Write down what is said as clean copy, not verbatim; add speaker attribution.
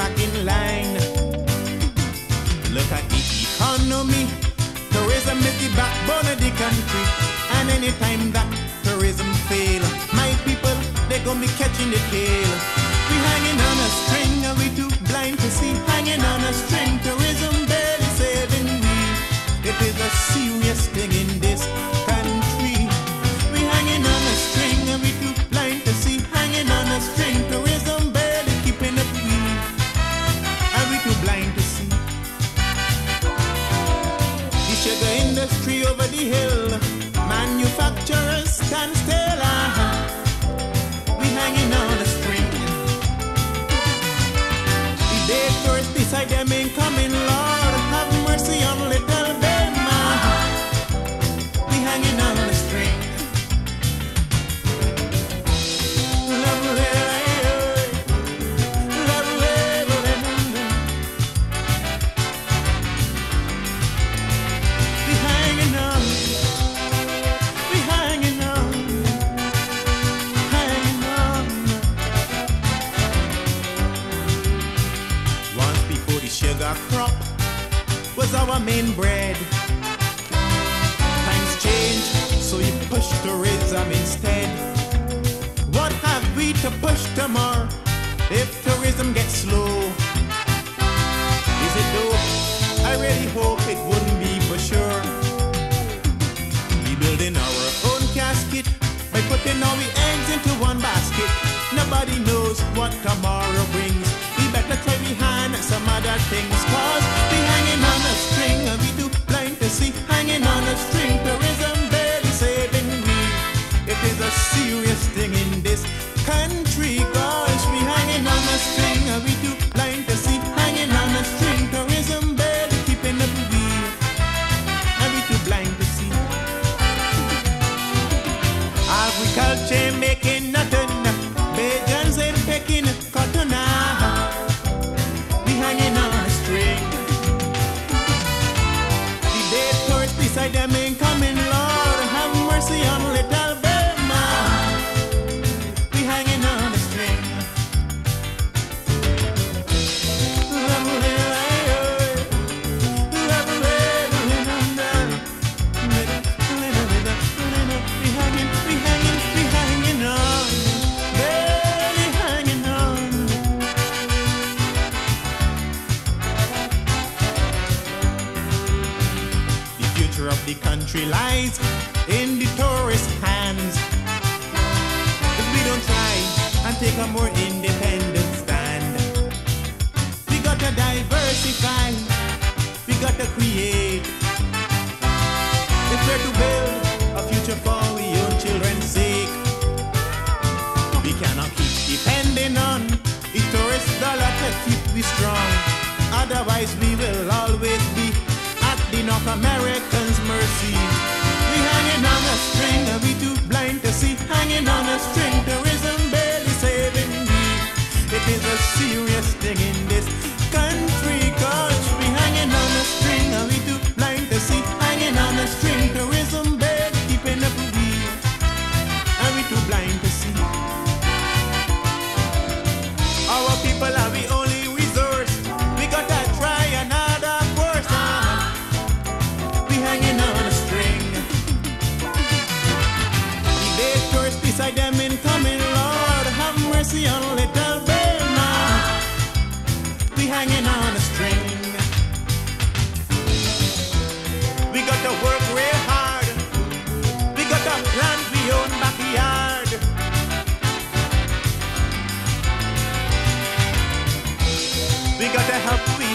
Speaker 1: back in line. Look at the economy. Tourism is the backbone of the country. And anytime that tourism fail, my people, they gonna be catching the tail. We hanging on a string and we too blind to see. Hanging on a string, tourism barely saving we. It is a serious thing in this country. We hanging on a string and we too blind to see. Hanging on a string, tourism barely keeping up we. And we too blind to see. The sugar industry over the hill, manufacturers stand still. We hanging on a string. The day first beside them ain't coming, Lord, have mercy on little Bema. We hanging on a string. We hanging on. We hanging on. Hanging on. Once before the sugar crop was our main bread. Times change, so you push tourism instead. What have we to push tomorrow if tourism gets slow? Is it though? I really hope it wouldn't be for sure. We building our own casket by putting all the eggs into one basket. Nobody knows what tomorrow brings. We better try behind some other things, cause we hanging on a string and we too blind to see. Hanging on a string, tourism barely saving we. It is a serious thing in this country, cause we hanging on a string and we too blind to see. Hanging on a string, tourism barely keeping up we. And we too blind to see. Agriculture ain't making nothing. Bajans ain't picking cotton. We hanging on a string. The day tourists beside them ain't coming, Lord, have mercy on little Bema. We hanging on a string. We hanging on. Barely hanging on. The future of the country lies in the tourist hands. If we don't try and take a more independent stand, we gotta diversify, we gotta create. If we're to build a future for our own children's sake, we cannot keep depending on the tourist dollar to keep we strong. Otherwise we will always be at the North Americans' mercy. We hanging on a string and we too blind to see. Hanging on a string, tourism barely saving we. It is a serious thing in this country, cause we hanging on a string and we too blind to see. Hanging on a string, tourism barely keeping up we. And we too blind to see. Our people are the only resource. We gotta try another course. We hanging on a string. The day tourists beside them in coming, Lord, have mercy on little Bema. We hanging on a string. We gotta work real hard. We gotta plant we own backyard. We gotta help we